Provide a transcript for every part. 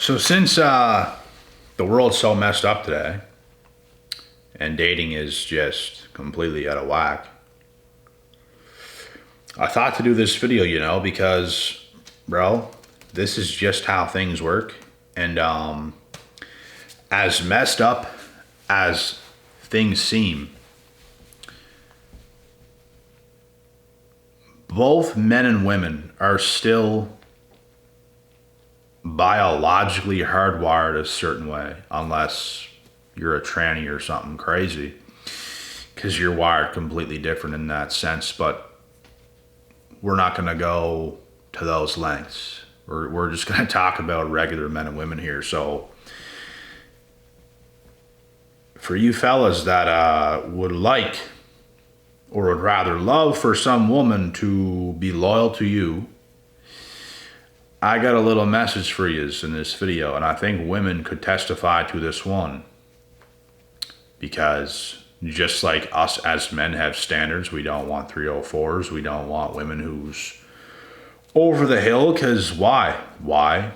So since the world's so messed up today and dating is just completely out of whack, I thought to do this video, because, bro, this is just how things work. And as messed up as things seem, both men and women are still biologically hardwired a certain way, unless you're a tranny or something crazy, because you're wired completely different in that sense. But we're not going to go to those lengths. We're just going to talk about regular men and women here. So for you fellas that would like or would rather love for some woman to be loyal to you, I got a little message for you in this video, and I think women could testify to this one, because just like us as men have standards, we don't want 304s, we don't want women who's over the hill, because why?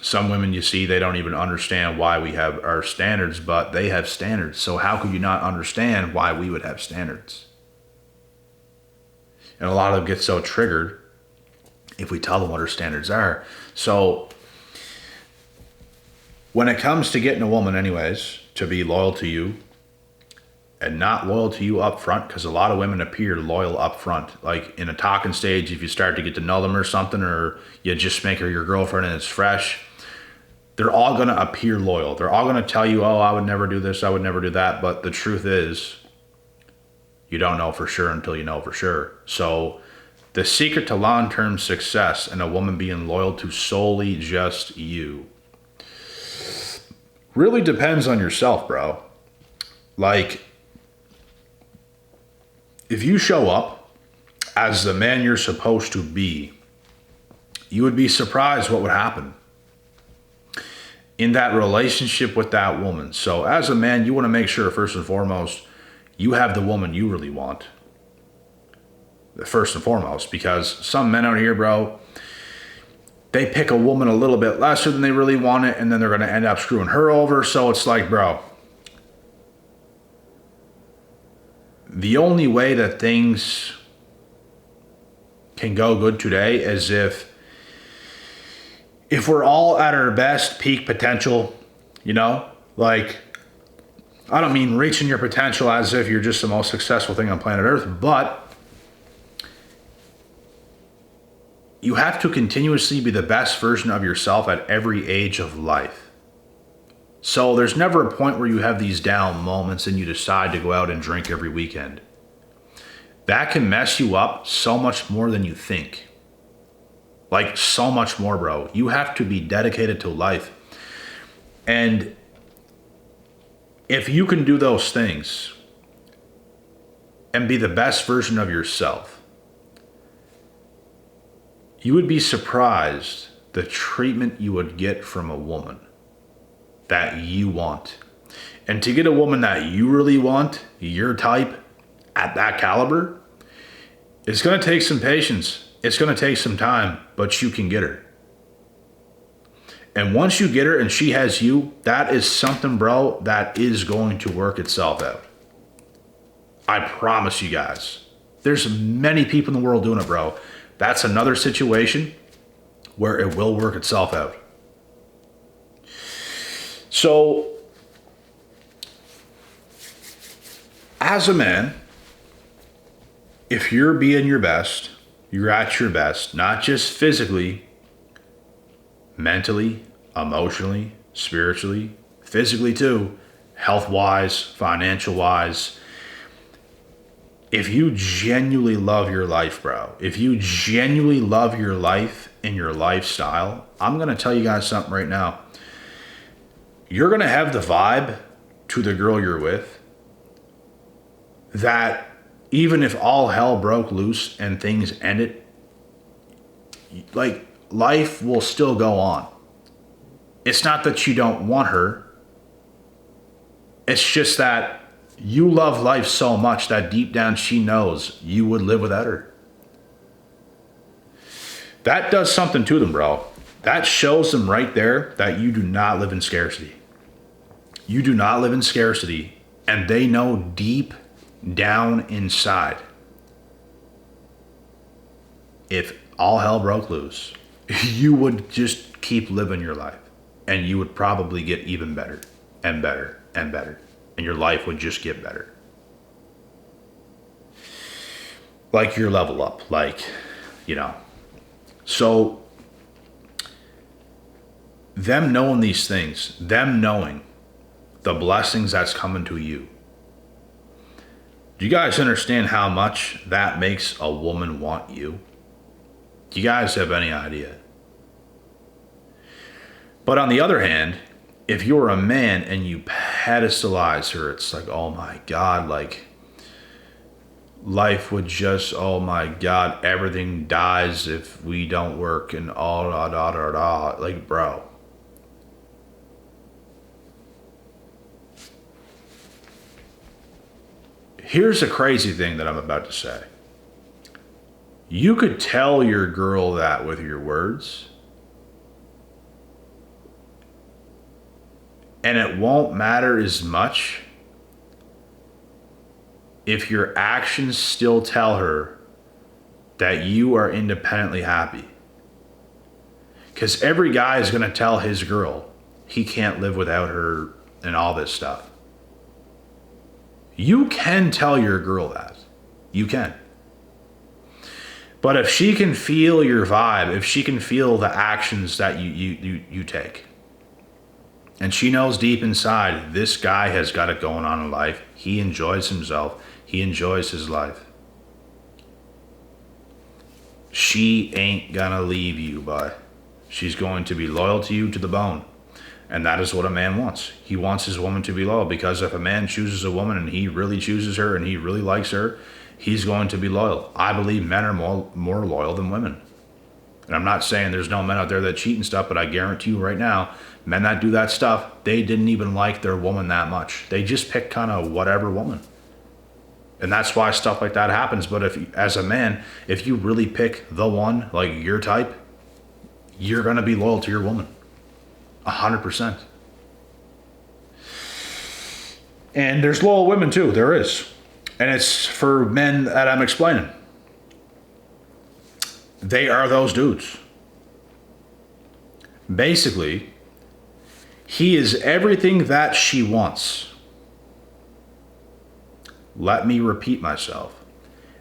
Some women, you see, they don't even understand why we have our standards, but they have standards. So how could you not understand why we would have standards? And a lot of them get so triggered if we tell them what our standards are. So when it comes to getting a woman anyways to be loyal to you, and not loyal to you up front, because a lot of women appear loyal up front. Like in a talking stage, if you start to get to know them or something, or you just make her your girlfriend and it's fresh, they're all going to appear loyal. They're all going to tell you, oh, I would never do this, I would never do that. But the truth is, you don't know for sure until you know for sure. So the secret to long-term success and a woman being loyal to solely just you really depends on yourself, bro. Like, if you show up as the man you're supposed to be, you would be surprised what would happen in that relationship with that woman. So as a man, you want to make sure, first and foremost, you have the woman you really want. First and foremost, because some men out here, bro, they pick a woman a little bit lesser than they really want it, and then they're going to end up screwing her over. So it's like, bro, the only way that things can go good today is if we're all at our best peak potential, like, I don't mean reaching your potential as if you're just the most successful thing on planet Earth, but you have to continuously be the best version of yourself at every age of life. So there's never a point where you have these down moments and you decide to go out and drink every weekend. That can mess you up so much more than you think. Like, so much more, bro. You have to be dedicated to life. And if you can do those things and be the best version of yourself, you would be surprised the treatment you would get from a woman that you want. And to get a woman that you really want, your type, at that caliber, it's going to take some patience. It's going to take some time, but you can get her. And once you get her and she has you, that is something, bro, that is going to work itself out. I promise you guys. There's many people in the world doing it, bro. That's another situation where it will work itself out. So, as a man, if you're being your best, you're at your best, not just physically, mentally, emotionally, spiritually, physically too, health-wise, financial-wise. If you genuinely love your life, bro, if you genuinely love your life and your lifestyle, I'm going to tell you guys something right now. You're going to have the vibe to the girl you're with that even if all hell broke loose and things ended, like, life will still go on. It's not that you don't want her. It's just that you love life so much that deep down she knows you would live without her. That does something to them, bro. That shows them right there that you do not live in scarcity. You do not live in scarcity, and they know deep down inside, if all hell broke loose, you would just keep living your life, and you would probably get even better and better and better, and your life would just get better. Like your level up, So them knowing these things, them knowing the blessings that's coming to you. Do you guys understand how much that makes a woman want you? Do you guys have any idea? But on the other hand, if you're a man and you pedestalize her, it's like, oh my God, like life would just, oh my God, everything dies if we don't work and all da da da da. Like, bro. Here's a crazy thing that I'm about to say. You could tell your girl that with your words, and it won't matter as much if your actions still tell her that you are independently happy. Because every guy is going to tell his girl he can't live without her and all this stuff. You can tell your girl that. You can. But if she can feel your vibe, if she can feel the actions that you take, and she knows deep inside, this guy has got it going on in life. He enjoys himself. He enjoys his life. She ain't gonna leave you, bud. She's going to be loyal to you to the bone. And that is what a man wants. He wants his woman to be loyal, because if a man chooses a woman and he really chooses her and he really likes her, he's going to be loyal. I believe men are more loyal than women. And I'm not saying there's no men out there that cheat and stuff, but I guarantee you right now, men that do that stuff, they didn't even like their woman that much. They just pick kind of whatever woman. And that's why stuff like that happens. But if, as a man, if you really pick the one, like your type, you're going to be loyal to your woman. 100%. And there's loyal women too. There is. And it's for men that I'm explaining. They are those dudes. Basically, he is everything that she wants. Let me repeat myself.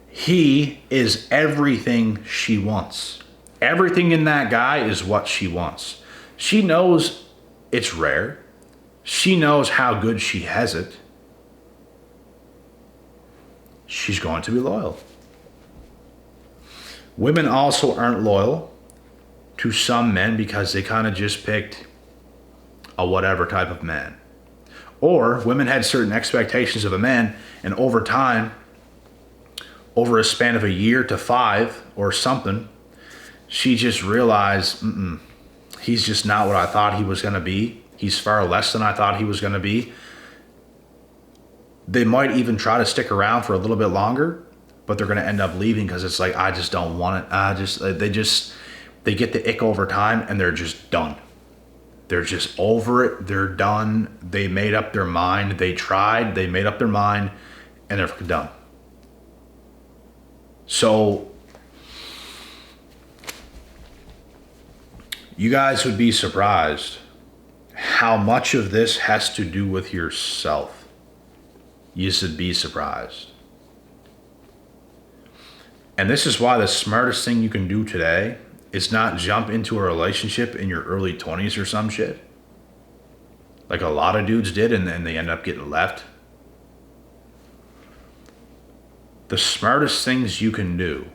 He is everything she wants. Everything in that guy is what she wants. She knows it's rare. She knows how good she has it. She's going to be loyal. Women also aren't loyal to some men because they kind of just picked a whatever type of man. Or women had certain expectations of a man, and over time, over a span of a year to 5 or something, she just realized, he's just not what I thought he was going to be. He's far less than I thought he was going to be. They might even try to stick around for a little bit longer, but they're going to end up leaving because it's like, I just don't want it. They get the ick over time and they're just done. They're just over it. They're done. They made up their mind. They tried. They made up their mind, and they're done. So you guys would be surprised how much of this has to do with yourself. You should be surprised. And this is why the smartest thing you can do today is not jump into a relationship in your early 20s or some shit. Like a lot of dudes did, and then they end up getting left. The smartest things you can do,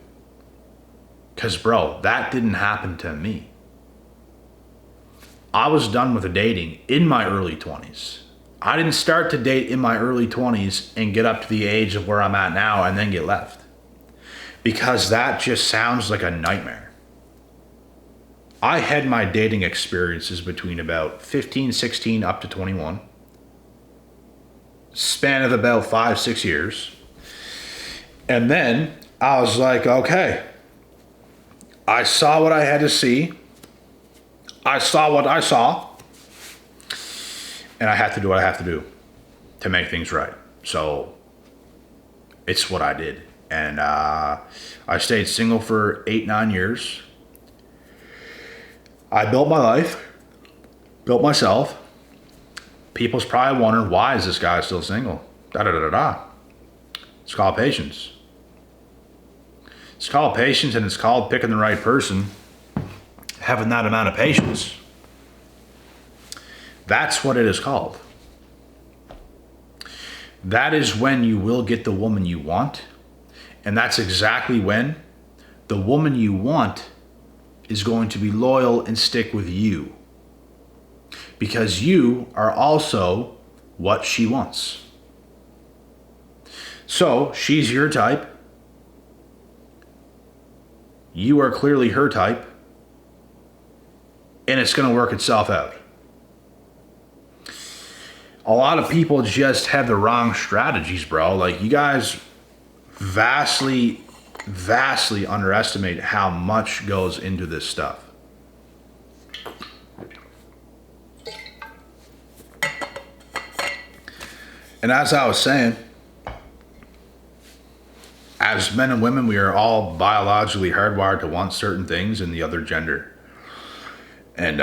because bro, that didn't happen to me. I was done with the dating in my early 20s. I didn't start to date in my early 20s and get up to the age of where I'm at now and then get left. Because that just sounds like a nightmare. I had my dating experiences between about 15, 16 up to 21. Span of about 5-6 years. And then I was like, okay, I saw what I had to see. I saw what I saw, and I have to do what I have to do to make things right. So it's what I did. And I stayed single for 8-9 years. I built my life, built myself. People's probably wondering, why is this guy still single? Da-da-da-da-da. It's called patience. It's called patience, and it's called picking the right person, having that amount of patience. That's what it is called. That is when you will get the woman you want. And that's exactly when the woman you want is going to be loyal and stick with you. Because you are also what she wants. So she's your type. You are clearly her type. And it's going to work itself out. A lot of people just have the wrong strategies, bro. Like, you guys vastly underestimate how much goes into this stuff. And as I was saying, as men and women, we are all biologically hardwired to want certain things in the other gender. And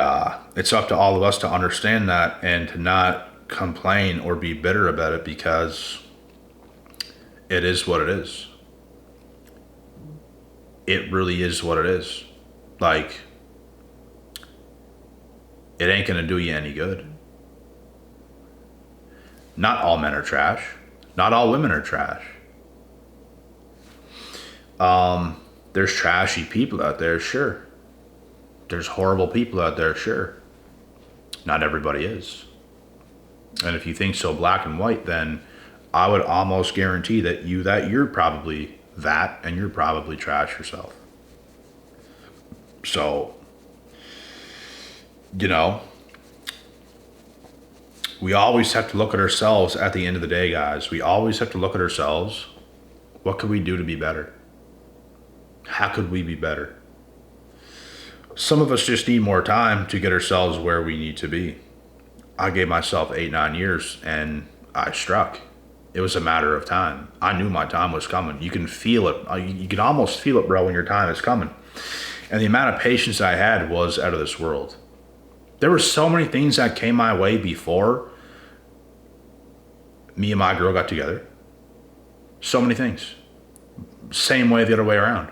it's up to all of us to understand that and to not complain or be bitter about it, because it is what it is. It really is what it is. Like, it ain't gonna do you any good. Not all men are trash. Not all women are trash. There's trashy people out there, sure. There's horrible people out there, sure. Not everybody is. And if you think so black and white, then I would almost guarantee that you're probably that, and you're probably trash yourself. So, you know, we always have to look at ourselves at the end of the day, guys. We always have to look at ourselves. What could we do to be better? How could we be better? Some of us just need more time to get ourselves where we need to be. I gave myself 8-9 years and I struck. It was a matter of time. I knew my time was coming. You can feel it. You can almost feel it, bro, when your time is coming. And the amount of patience I had was out of this world. There were so many things that came my way before me and my girl got together. So many things. Same way the other way around.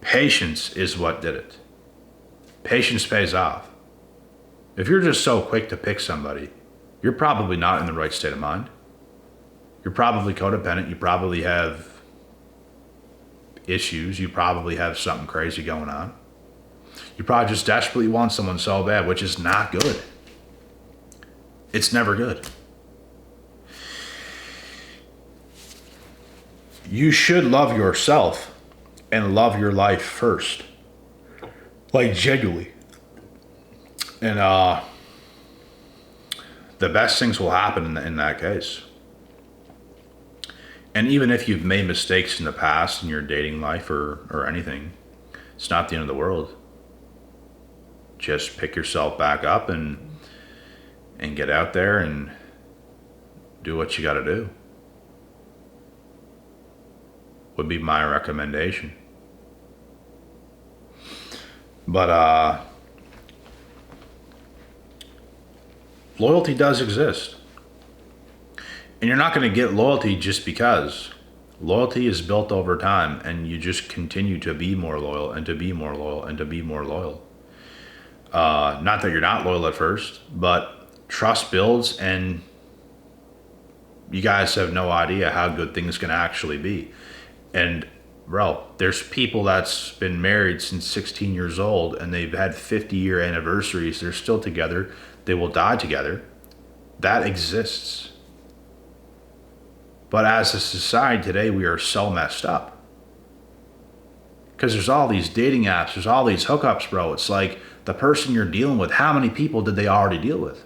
Patience is what did it. Patience pays off. If you're just so quick to pick somebody, you're probably not in the right state of mind. You're probably codependent. You probably have issues. You probably have something crazy going on. You probably just desperately want someone so bad, which is not good. It's never good. You should love yourself and love your life first. Like, genuinely. And the best things will happen in that case. And even if you've made mistakes in the past in your dating life or anything, it's not the end of the world. Just pick yourself back up and get out there and do what you got to do. Would be my recommendation. But loyalty does exist. And you're not going to get loyalty just because. Loyalty is built over time, and you just continue to be more loyal and to be more loyal and to be more loyal. Not that you're not loyal at first, but trust builds, and you guys have no idea how good things can actually be. And bro, there's people that's been married since 16 years old and they've had 50-year anniversaries. They're still together. They will die together. That exists. But as a society today, we are so messed up. Because there's all these dating apps. There's all these hookups, bro. It's like the person you're dealing with, how many people did they already deal with?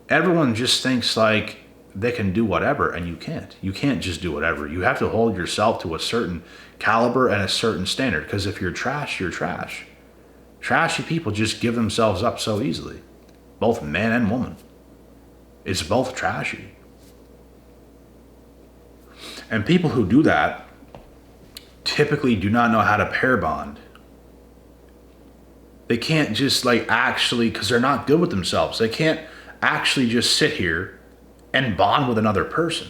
Everyone just thinks like they can do whatever, and you can't. You can't just do whatever. You have to hold yourself to a certain caliber and a certain standard, because if you're trash, you're trash. Trashy people just give themselves up so easily. Both man and woman. It's both trashy. And people who do that typically do not know how to pair bond. They can't just actually, because they're not good with themselves, they can't actually just sit here and bond with another person.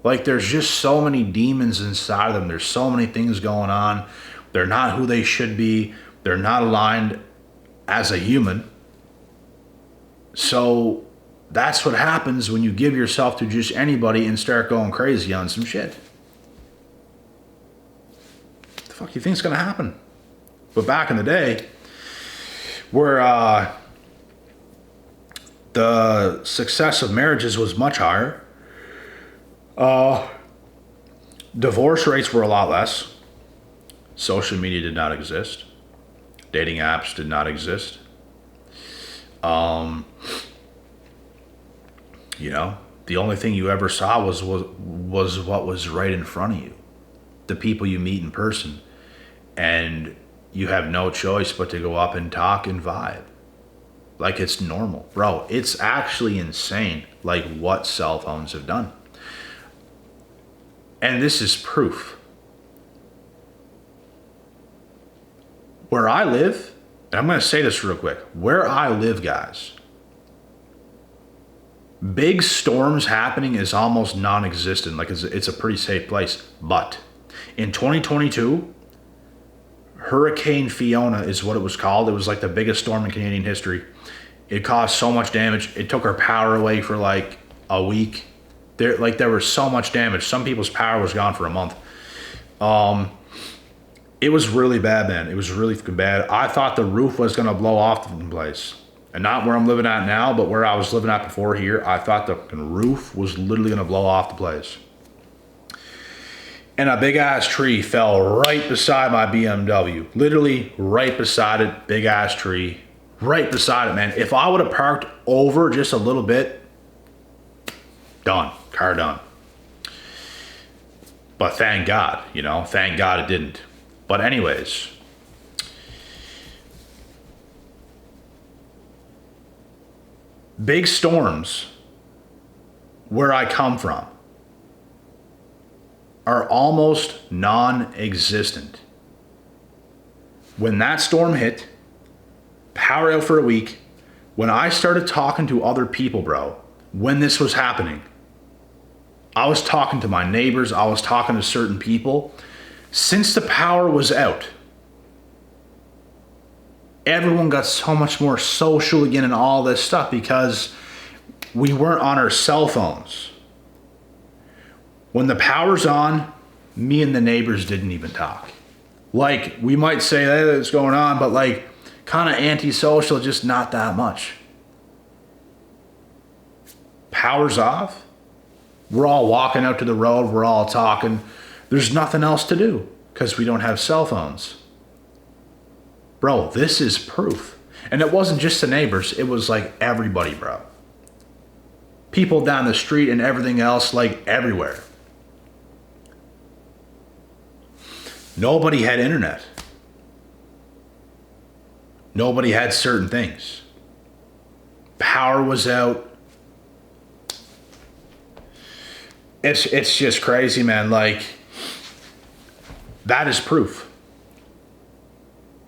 There's just so many demons inside of them. There's so many things going on. They're not who they should be. They're not aligned as a human. So that's what happens when you give yourself to just anybody and start going crazy on some shit. What the fuck you think's gonna happen? But back in the day, where the success of marriages was much higher, divorce rates were a lot less. Social media did not exist. Dating apps did not exist. The only thing you ever saw was what was right in front of you. The people you meet in person. And you have no choice but to go up and talk and vibe. It's normal. Bro, it's actually insane, what cell phones have done. And this is proof. Where I live, and I'm going to say this real quick. Where I live, guys, big storms happening is almost non-existent. It's a pretty safe place. But in 2022, Hurricane Fiona is what it was called. It was the biggest storm in Canadian history. It caused so much damage. It took our power away for a week. There was so much damage. Some people's power was gone for a month. It was really bad, man. It was really bad. I thought the roof was going to blow off the place. And not where I'm living at now, but where I was living at before here. I thought the roof was literally going to blow off the place. And a big ass tree fell right beside my BMW. Literally right beside it. Big ass tree. Right beside it, man. If I would have parked over just a little bit, done. Car done. But thank God, thank God it didn't. But anyways, big storms where I come from are almost non-existent. When that storm hit, power out for a week, when I started talking to other people, bro, when this was happening, I was talking to my neighbors, I was talking to certain people. Since the power was out, everyone got so much more social again and all this stuff because we weren't on our cell phones. When the power's on, me and the neighbors didn't even talk. We might say, hey, that's going on, but kind of antisocial, just not that much. Power's off. We're all walking out to the road. We're all talking. There's nothing else to do because we don't have cell phones. Bro, this is proof. And it wasn't just the neighbors. It was everybody, bro. People down the street and everything else, everywhere. Nobody had internet. Nobody had certain things. Power was out. It's just crazy, man. That is proof.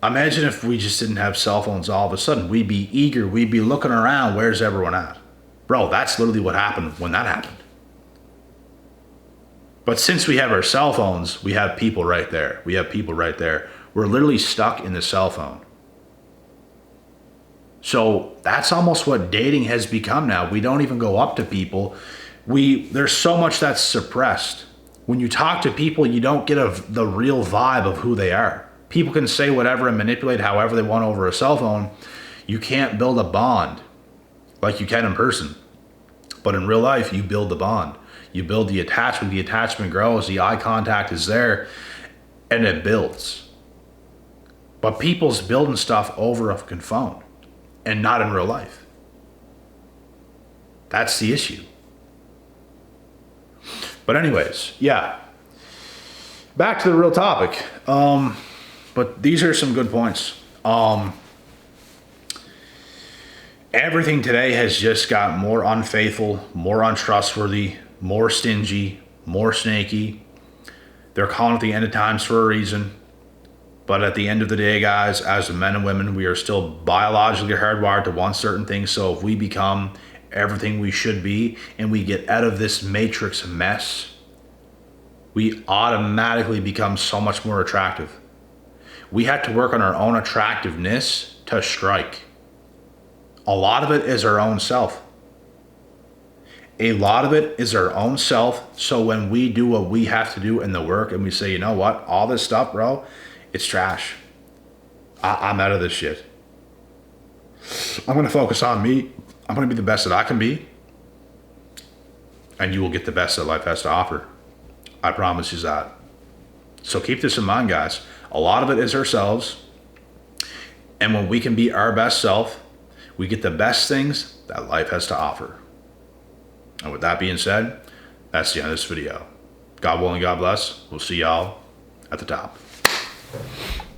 Imagine if we just didn't have cell phones all of a sudden. We'd be eager. We'd be looking around. Where's everyone at? Bro, that's literally what happened when that happened. But since we have our cell phones, we have people right there. We have people right there. We're literally stuck in the cell phone. So that's almost what dating has become now. We don't even go up to people. There's so much that's suppressed. When you talk to people, you don't get the real vibe of who they are. People can say whatever and manipulate however they want over a cell phone. You can't build a bond like you can in person. But in real life, you build the bond. You build the attachment. The attachment grows. The eye contact is there. And it builds. But people's building stuff over a fucking phone. And not in real life. That's the issue. But anyways, yeah. Back to the real topic. But these are some good points. Everything today has just got more unfaithful, more untrustworthy, more stingy, more snaky. They're calling it the end of times for a reason. But at the end of the day, guys, as men and women, we are still biologically hardwired to want certain things. So if we become everything we should be and we get out of this matrix mess, we automatically become so much more attractive. We had to work on our own attractiveness to strike. A lot of it is our own self. A lot of it is our own self. So when we do what we have to do in the work and we say, you know what, all this stuff, bro, it's trash. I'm out of this shit. I'm going to focus on me. I'm going to be the best that I can be. And you will get the best that life has to offer. I promise you that. So keep this in mind, guys. A lot of it is ourselves. And when we can be our best self, we get the best things that life has to offer. And with that being said, that's the end of this video. God willing, God bless. We'll see y'all at the top.